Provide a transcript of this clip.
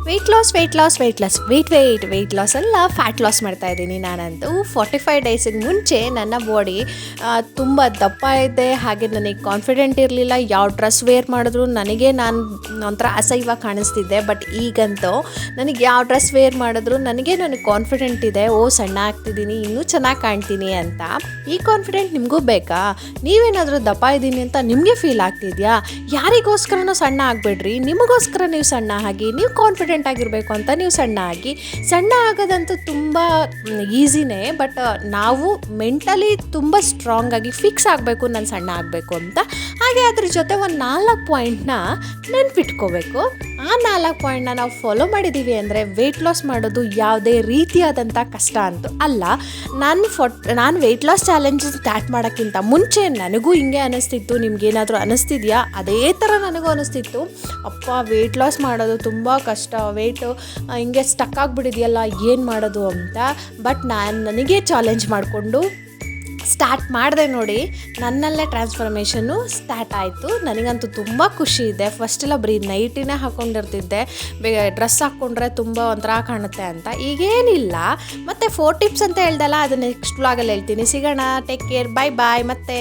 Weight loss ಅಲ್ಲ, fat loss ಮಾಡ್ತಾ ಇದ್ದೀನಿ ನಾನಂತೂ. 45 ಡೇಸಿಗೆ ಮುಂಚೆ ನನ್ನ ಬಾಡಿ ತುಂಬ ದಪ್ಪ ಇದೆ, ಹಾಗೆ ನನಗೆ ಕಾನ್ಫಿಡೆಂಟ್ ಇರಲಿಲ್ಲ. ಯಾವ ಡ್ರೆಸ್ ವೇರ್ ಮಾಡಿದ್ರು ನಾನು ಒಂಥರ ಅಸಹ್ಯವಾಗಿ ಕಾಣಿಸ್ತಿದ್ದೆ. ಬಟ್ ಈಗಂತೂ ನನಗೆ ಯಾವ ಡ್ರೆಸ್ ವೇರ್ ಮಾಡಿದ್ರು ನನಗೆ ಕಾನ್ಫಿಡೆಂಟ್ ಇದೆ, ಸಣ್ಣ ಆಗ್ತಿದ್ದೀನಿ, ಇನ್ನೂ ಚೆನ್ನಾಗಿ ಕಾಣ್ತೀನಿ ಅಂತ. ಈ ಕಾನ್ಫಿಡೆಂಟ್ ನಿಮಗೂ ಬೇಕಾ? ನೀವೇನಾದರೂ ದಪ್ಪ ಇದ್ದೀನಿ ಅಂತ ನಿಮಗೆ ಫೀಲ್ ಆಗ್ತಿದೆಯಾ? ಯಾರಿಗೋಸ್ಕರನೂ ಸಣ್ಣ ಆಗಬೇಡ್ರಿ, ನಿಮಗೋಸ್ಕರ ನೀವು ಸಣ್ಣ ಆಗಿ, ನೀವು ಕಾನ್ಫಿಡೆಂಟ್ ಆಗಿರಬೇಕು ಅಂತ ನೀವು ಸಣ್ಣ ಆಗಿ. ಸಣ್ಣ ಆಗೋದಂತೂ ತುಂಬ ಈಸಿನೇ, ಬಟ್ ನಾವು ಮೆಂಟಲಿ ತುಂಬ ಸ್ಟ್ರಾಂಗ್ ಆಗಿ ಫಿಕ್ಸ್ ಆಗಬೇಕು ನಾನು ಸಣ್ಣ ಆಗಬೇಕು ಅಂತ. ಹಾಗೆ ಅದ್ರ ಜೊತೆ ಒಂದು 4 ಪಾಯಿಂಟ್ನ ನೆನ್ಪಿಟ್ಕೋಬೇಕು. ಆ 4 ಪಾಯಿಂಟ್ನ ನಾವು ಫಾಲೋ ಮಾಡಿದ್ದೀವಿ ಅಂದರೆ ವೆಯ್ಟ್ ಲಾಸ್ ಮಾಡೋದು ಯಾವುದೇ ರೀತಿಯಾದಂಥ ಕಷ್ಟ ಅಂತೂ ಅಲ್ಲ. ನಾನು ವೆಯ್ಟ್ ಲಾಸ್ ಚಾಲೆಂಜ್ ಸ್ಟಾರ್ಟ್ ಮಾಡೋಕ್ಕಿಂತ ಮುಂಚೆ ನನಗೂ ಹಿಂಗೆ ಅನ್ನಿಸ್ತಿತ್ತು. ನಿಮ್ಗೇನಾದರೂ ಅನ್ನಿಸ್ತಿದೆಯಾ? ಅದೇ ಥರ ನನಗೂ ಅನ್ನಿಸ್ತಿತ್ತು, ಅಪ್ಪ ವೆಯ್ಟ್ ಲಾಸ್ ಮಾಡೋದು ತುಂಬ ಕಷ್ಟ, ವೆಯ್ಟು ಹಿಂಗೆ ಸ್ಟಕ್ ಆಗಿಬಿಟ್ಟಿದೆಯಲ್ಲ, ಏನು ಮಾಡೋದು ಅಂತ. ಬಟ್ ನನಗೆ ಚಾಲೆಂಜ್ ಮಾಡಿಕೊಂಡು ಸ್ಟಾರ್ಟ್ ಮಾಡಿದೆ ನೋಡಿ, ನನ್ನಲ್ಲೇ ಟ್ರಾನ್ಸ್ಫಾರ್ಮೇಷನ್ನು ಸ್ಟಾರ್ಟ್ ಆಯಿತು. ನನಗಂತೂ ತುಂಬ ಖುಷಿ ಇದೆ. ಫಸ್ಟೆಲ್ಲ ಬರೀ ನೈಟಿನೇ ಹಾಕ್ಕೊಂಡಿರ್ತಿದ್ದೆ, ಡ್ರೆಸ್ ಹಾಕ್ಕೊಂಡ್ರೆ ತುಂಬ ಒಂಥರ ಕಾಣುತ್ತೆ ಅಂತ. ಈಗೇನಿಲ್ಲ. ಮತ್ತು 4 ಟಿಪ್ಸ್ ಅಂತ ಹೇಳ್ದಲ್ಲ, ಅದು ನೆಕ್ಸ್ಟ್ ವ್ಲಾಗಲ್ಲಿ ಹೇಳ್ತೀನಿ. ಸಿಗೋಣ, ಟೇಕ್ ಕೇರ್, ಬಾಯ್ ಮತ್ತೆ.